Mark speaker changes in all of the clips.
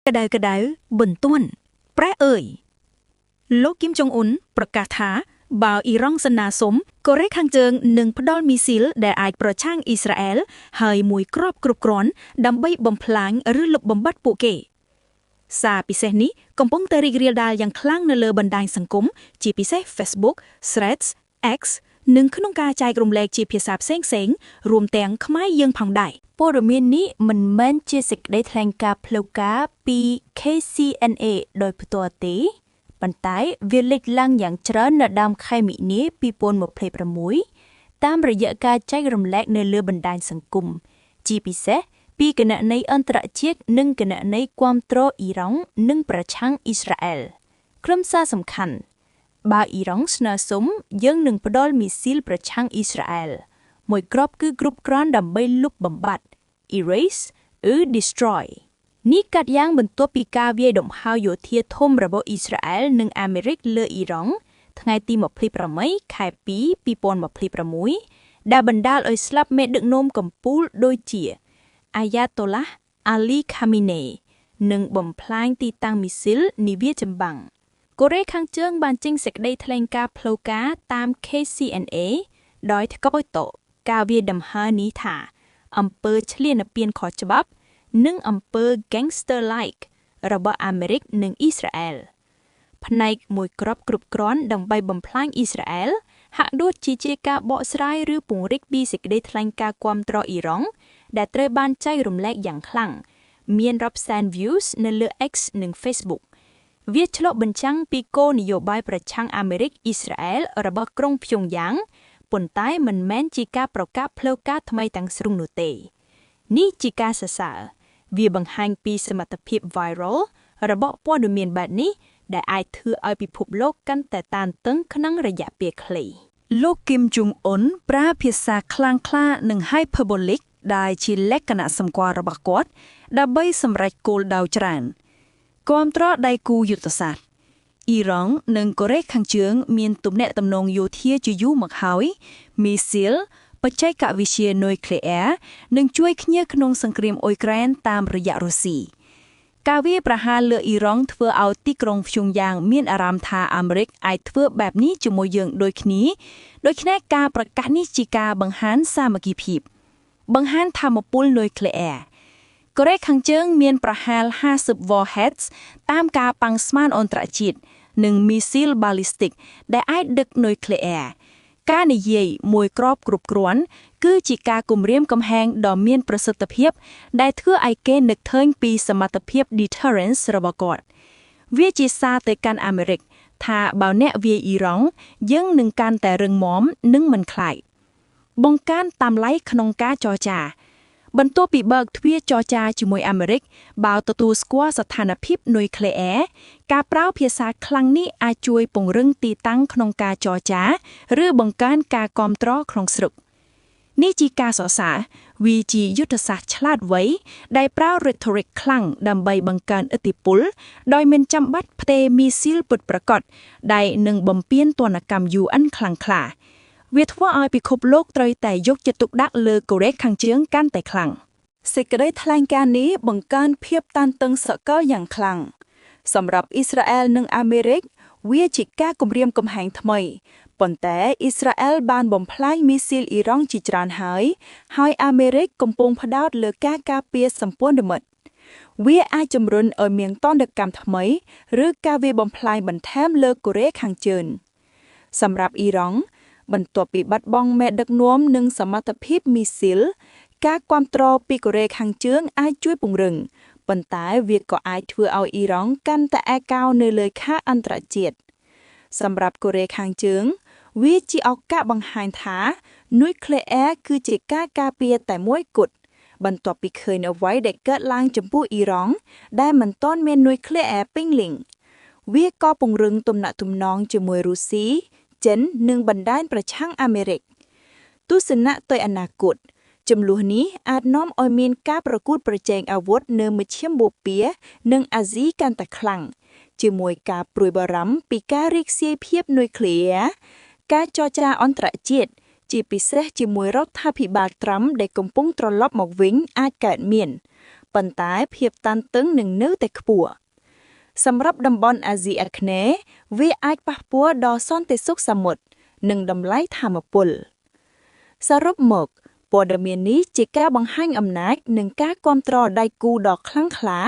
Speaker 1: ក្តៅបន្ទាន់ប្រែអើយលោកគីមចុងអ៊ុនប្រកាសថាបើអ៊ីរ៉ង់សន្យាសុំកូរ៉េខាងជើងនឹងផ្ដល់មីស៊ីលដែលអាចប្រឆាំងអ៊ីស្រាអែលហើយមួយគ្រាប់គ្រប់គ្រាន់ដើម្បីបំផ្លាញឬលុបបំបាត់ពួកគេសារពិសេសនេះកំពុងតែរីករាលដាលយ៉ាងខ្លាំងនៅលើបណ្ដាញសង្គមជាពិសេស Facebook, Threads, X និងក្នុងការចែករំលែកជាភាសាផ្សេងៗរួមទាំងខ្មែរយើងផងដែរព័ត៌មាននេះមិនមែនជាសេចក្តីថ្លែងការណ៍ផ្លូវការពី KCNA ដោយផ្ទាល់ទេប៉ុន្តែវាលេចឡើងយ៉ាងច្រើននៅដើមខែមិនិនា2026តាមរយៈការចែករំលែកនៅលើបណ្ដាញសង្គមជាពិសេសពីគណនីអន្តរជាតិនិងគណនីគាំទ្រអ៊ីរ៉ង់និងប្រឆាំងអ៊ីស្រាអែលក្រុមសារសំខាន់បើអ៊ីរ៉ង់ស្នើសុំយើងនឹងផ្ដល់មីស៊ីលប្រឆាំងអ៊ីស្រាអែលមួយគ្រាប់គឺគ្រប់គ្រាន់ដើម្បីលុបបំបាត់ erase ឬ destroy នេះកាត់យ៉ាងបន្ទាប់ពីការវាយដំហោយោធាធំរបស់អ៊ីស្រាអែលនិងអាមេរិកលើអ៊ីរ៉ង់ថ្ងៃទី28ខែ2 2026ដែលបណ្ដាលឲ្យស្លាប់មេដឹកនាំកំពូលដូចជាអាយ៉ាតូឡាស់អាលីខាមីនេនិងបំផ្លាញទីតាំងមីស៊ីលនាវាចម្បាំងកូរ៉េខាងជើងបានចេញសេចក្តីថ្លែងការណ៍ផ្លូវការតាម KCNA ដោយថ្កោលទោសការវាយដំណើរនេះថាអំពើឈ្លានពានខុសច្បាប់និងអំពើ gangster-like របស់អាមេរិកនិងអ៊ីស្រាអែលផ្នែកមួយគ្រាប់គ្រប់គ្រាន់ដើម្បីបំផ្លាញអ៊ីស្រាអែលហាក់ដូចជាការបកស្រាយឬពង្រីកពីសេចក្តីថ្លែងការណ៍គាំទ្រអ៊ីរ៉ង់ដែលត្រូវបានចែករំលែកយ៉ាងខ្លាំងមានរាប់សែន views នៅលើ X និង Facebook វាឆ្លុះបញ្ចាំងពីគោលនយោបាយប្រឆាំងអាមេរិកអ៊ីស្រាអែលរបស់ក្រុងព្យុងយ៉ាងប៉ុន្តែមិនមែនជាការប្រកាសផ្លូវការថ្មីទាំងស្រុងនោះទេនេះជាការសរសើរវាបង្ហាញពីសមត្ថភាព viral របស់ព័ត៌មានបែបនេះដែលអាចធ្វើឲ្យពិភពលោកកាន់តែតានតឹងក្នុងរយៈពេលខ្លីលោកគីមជុងអ៊ុនប្រើភាសាខ្លាំងក្លានិង hyperbolic ដែលជាលក្ខណៈសម្គាល់របស់គាត់ដើម្បីសម្រេចគោលដៅច្រើនគាំទ្រដៃគូយុទ្ធសាស្ត្រអ៊ីរ៉ង់និងកូរ៉េខាងជើងមានទំនាក់ទំនងយោធាជាយូរមកហើយមីស៊ីលបច្ចេកវិទ្យានុយក្លេអ៊ែរនិងជួយគ្នាក្នុងសង្គ្រាមអ៊ុយក្រែនតាមរយៈរុស្ស៊ីការវាយប្រហារលើអ៊ីរ៉ង់ធ្វើឲ្យទីក្រុងព្យុងយ៉ាងមានអារម្មណ៍ថាអាមេរិកអាចធ្វើបែបនេះជាមួយយើងដូចគ្នាដូច្នេះការប្រកាសនេះជាការបង្ហាញសាមគ្គីភាពបង្ហាញថាមពលនុយក្លេអ៊ែរកូរ៉េខាងជើងមានប្រហែល50 warheads តាមការប៉ាំងស្មានអន្តរជាតិនិងមីស៊ីល ballistic ដែលអាចដឹកនុយក្លេអ៊ែរការនិយាយមួយគ្រាប់គ្រប់គ្រាន់គឺជាការគំរាមកំហែងដ៏មានប្រសិទ្ធភាពដែលធ្វើឲ្យគេនឹកឃើញពីសមត្ថភាព deterrence របស់គាត់វាជាសារទៅកាន់អាមេរិកថាបើអ្នកវាយអ៊ីរ៉ង់យើងនឹងកាន់តែរឹងមាំនិងមិនខ្លាចបង្កើនតាមឡៃក្នុងការចរចាបន្ទាប់ពីបើកទ្វារចរចាជាមួយអាមេរិកបើទទួលស្គាល់ស្ថានភាពនុយក្លេអ៊ែរការប្រើភាសាខ្លាំងនេះអាចជួយពង្រឹងទីតាំងក្នុងការចរចាឬបង្កើនការគាំទ្រក្នុងស្រុកនេះជាការសរសើរវាជាយុទ្ធសាស្ត្រឆ្លាតវៃដែលប្រើ rhetoric ខ្លាំងដើម្បីបង្កើនឥទ្ធិពលដោយមិនចាំបាច់ផ្ទេរមីស៊ីលពិតប្រាកដដែលនឹងបំពានទណ្ឌកម្ម UN ខ្លាំងក្លាវាធ្វើឲ្យពិភពលោកត្រូវតែយកចិត្តទុកដាក់លើកូរ៉េខាងជើងកាន់តែខ្លាំងសេចក្តីថ្លែងការណ៍នេះបង្កើនភាពតានតឹងសកលយ៉ាងខ្លាំងសម្រាប់អ៊ីស្រាអែលនិងអាមេរិកវាជាការគំរាមកំហែងថ្មីប៉ុន្តែអ៊ីស្រាអែលបានបំផ្លាញមីស៊ីលអ៊ីរ៉ង់ជាច្រើនហើយអាមេរិកកំពុងផ្ដោតលើការការពារសម្ព័ន្ធមិត្តវាអាចជំរុញឲ្យមានទណ្ឌកម្មថ្មីឬការវាយបំផ្លាញបន្ថែមលើកូរ៉េខាងជើងសម្រាប់អ៊ីរ៉ង់បន្ទាប់ពីបាត់បង់មេដឹកនាំនិងសមត្ថភាពមីស៊ីលការគាំទ្រពីកូរ៉េខាងជើងអាចជួយពង្រឹងប៉ុន្តែវាក៏អាចធ្វើឲ្យអ៊ីរ៉ង់កាន់តែឯកោនៅលើឆាកអន្តរជាតិសម្រាប់កូរ៉េខាងជើងវាជាឱកាសបង្ហាញថានុយក្លេអ៊ែរគឺជាការការពារតែមួយគត់បន្ទាប់ពីឃើញអ្វីដែលកើតឡើងចំពោះអ៊ីរ៉ង់ដែលមិនទាន់មាននុយក្លេអ៊ែរពេញលេញវាក៏ពង្រឹងទំនាក់ទំនងជាមួយរុស្ស៊ីចិននិងបណ្ដាញប្រឆាំងអាមេរិកទស្សនៈទៅអនាគតចំនួននេះអាចនាំឲ្យមានការប្រកួតប្រជែងអាវុធនៅមជ្ឈមបូព៌ានិងអាស៊ីកាន់តែខ្លាំងជាមួយការព្រួយបារម្ភពីការរីកសាយភាពនុយក្លេអ៊ែរការចរចាអន្តរជាតិជាពិសេសជាមួយរដ្ឋាភិបាលត្រាំដែលកំពុងត្រឡប់មកវិញអាចកើតមាន ប៉ុន្តែភាពតានតឹងនឹងនៅតែខ្ពស់សម្រាប់តំបន់អាស៊ីអាគ្នេយ៍វាអាចប៉ះពាល់ដល់សន្តិសុខសមុទ្រនិងតម្លៃថាមពលសរុបមកព័ត៌មាននេះជាការបង្ហាញអំណាចនិងការគាំទ្រដៃគូដ៏ខ្លាំងក្លា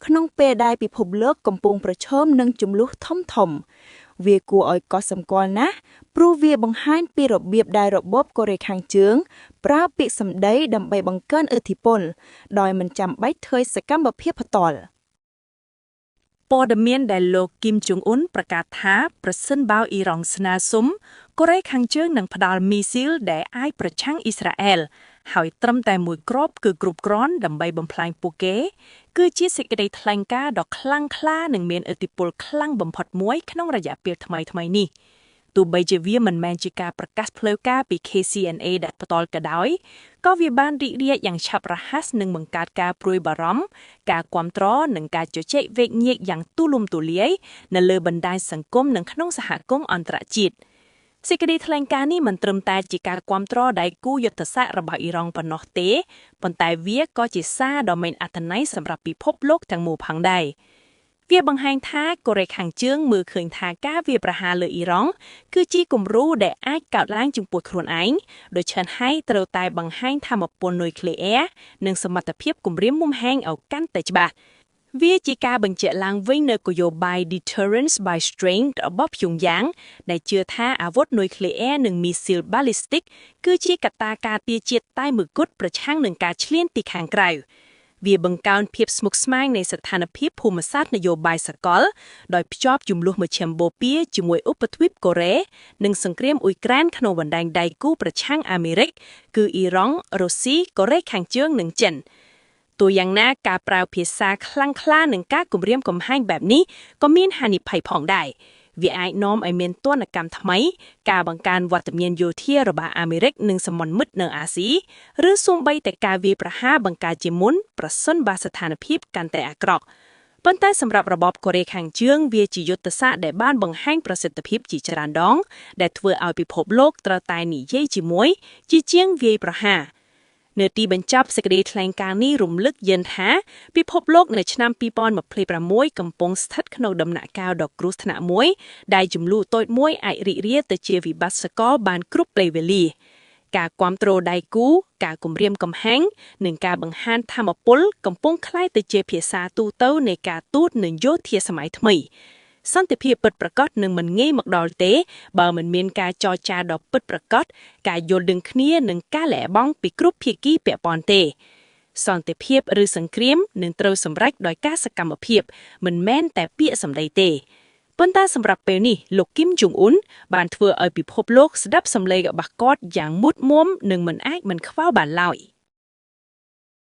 Speaker 1: ក្នុងពេលដែលពិភពលោកកំពុងប្រឈមនឹងជម្លោះធំៗវាគួរឲ្យកត់សម្គាល់ណាស់ព្រោះវាបង្ហាញពីរបៀបដែលរបបកូរ៉េខាងជើងប្រើពាក្យសម្ដីដើម្បីបង្កើនឥទ្ធិពលដោយមិនចាំបាច់ធ្វើសកម្មភាពផ្ទាល់ព័ត៌មានដែលលោកគីមចុងអ៊ុនប្រកាសថាប្រសិនបើអ៊ីរ៉ង់ស្នើសុំកូរ៉េខាងជើងនឹងផ្ដល់មីស៊ីលដែលអាចប្រឆាំងអ៊ីស្រាអែលហើយត្រឹមតែមួយគ្រាប់គឺគ្រប់គ្រាន់ដើម្បីបំផ្លាញពួកគេគឺជាសេចក្តីថ្លែងការណ៍ដ៏ខ្លាំងក្លានិងមានឥទ្ធិពលខ្លាំងបំផុតមួយក្នុងរយៈពេលថ្មីៗនេះទោះបីជាវាមិនមែនជាការប្រកាសផ្លូវការពី KCNA ដែលផ្ទាល់ក៏ដោយក៏វាបានរីករាលយ៉ាងឆាប់រហ័សនិងបង្កើតការព្រួយបារម្ភការគាំទ្រនិងការជជែកវែកញែកយ៉ាងទូលំទូលាយនៅលើបណ្ដាញសង្គមនិងក្នុងសហគមន៍អន្តរជាតិសេចក្តីថ្លែងការណ៍នេះមិនត្រឹមតែជាការគាំទ្រដៃគូយុទ្ធសាស្ត្ររបស់អ៊ីរ៉ង់ប៉ុណ្ណោះទេប៉ុន្តែវាក៏ជាសារដ៏មានអត្ថន័យសម្រាប់ពិភពលោកទាំងមូលផងដែរវាបង្ហាញថាកូរ៉េខាងជើងមើលឃើញថាការវាយប្រហារលើអ៊ីរ៉ង់គឺជាគំរូដែលអាចកើតឡើងចំពោះខ្លួនឯងដូច្នេះហើយត្រូវតែបង្ហាញថាមពលនុយក្លេអ៊ែរនិងសមត្ថភាពគំរាមមុំហែងឲ្យកាន់តែច្បាស់វាជាការបញ្ជាក់ឡើងវិញនៅគោលនយោបាយ deterrence by strength របស់ព្យុងយ៉ាងដែលជឿថាអាវុធនុយក្លេអ៊ែរនិងមីស៊ីល ballistic គឺជាកត្តាការពារជាតិតែមួយគត់ប្រឆាំងនឹងការឈ្លានពីខាងក្រៅវាបង្កើនភាពស្មុគស្មាញនៃស្ថានភាពភូមិសាស្ត្រនយោបាយសកលដោយភ្ជាប់ជម្លោះមជ្ឈិមបូព៌ាជាមួយឧបទ្វីបកូរ៉េនិងសង្គ្រាមអ៊ុយក្រែនក្នុងបណ្ដាញដៃគូប្រឆាំងអាមេរិកគឺអ៊ីរ៉ង់រុស្ស៊ីកូរ៉េខាងជើងនិងចិនទោះយ៉ាងណាការប្រើភាសាខ្លាំងក្លានិងការគំរាមកំហែងបែបនេះក៏មានហានិភ័យផងដែរវាអាចនាំឲ្យមានទណ្ឌកម្មថ្មីការបង្កើនវត្តមានយោធារបស់អាមេរិកនិងសម្ព័ន្ធមិត្តនៅអាស៊ីឬសូម្បីតែការវាយប្រហារបង្កើតជាមុនប្រសិនបើស្ថានភាពកាន់តែអាក្រក់ប៉ុន្តែសម្រាប់របបកូរ៉េខាងជើងវាជាយុទ្ធសាស្ត្រដែលបានបង្ហាញប្រសិទ្ធភាពជាច្រើនដងដែលធ្វើឲ្យពិភពលោកត្រូវតែនិយាយជាមួយជាជាងវាយប្រហារនៅទីបញ្ចប់សេចក្តីថ្លែងការណ៍នេះរំលឹកយើងថាពិភពលោកនៅឆ្នាំ2026កំពុងស្ថិតក្នុងដំណាក់កាលដ៏គ្រោះថ្នាក់មួយដែលជម្លោះតូចមួយអាចរីករាលទៅជាវិបត្តិសកលបានគ្រប់ពេលវេលាការគាំទ្រដៃគូការគំរាមកំហែងនិងការបង្ហាញថាមពលកំពុងក្លាយទៅជាភាសាទូទៅនៃការទូតនិងយោធាសម័យថ្មីសន្តិភាពពិតប្រាកដនឹងមិនងាយមកដល់ទេបើមិនមានការចរចាដ៏ពិតប្រាកដការយល់ដឹងគ្នានិងការលះបង់ពីគ្រប់ភាគីពាក់ព័ន្ធទេសន្តិភាពឬសង្គ្រាមនឹងត្រូវសម្រេចដោយការសកម្មភាពមិនមែនតែពាក្យសម្ដីទេប៉ុន្តែសម្រាប់ពេលនេះលោកគីមចុងអ៊ុនបានធ្វើឲ្យពិភពលោកស្ដាប់សម្លេងរបស់គាត់យ៉ាងមុតមមនិងមិនអាចមិនខ្វល់បានឡើយ។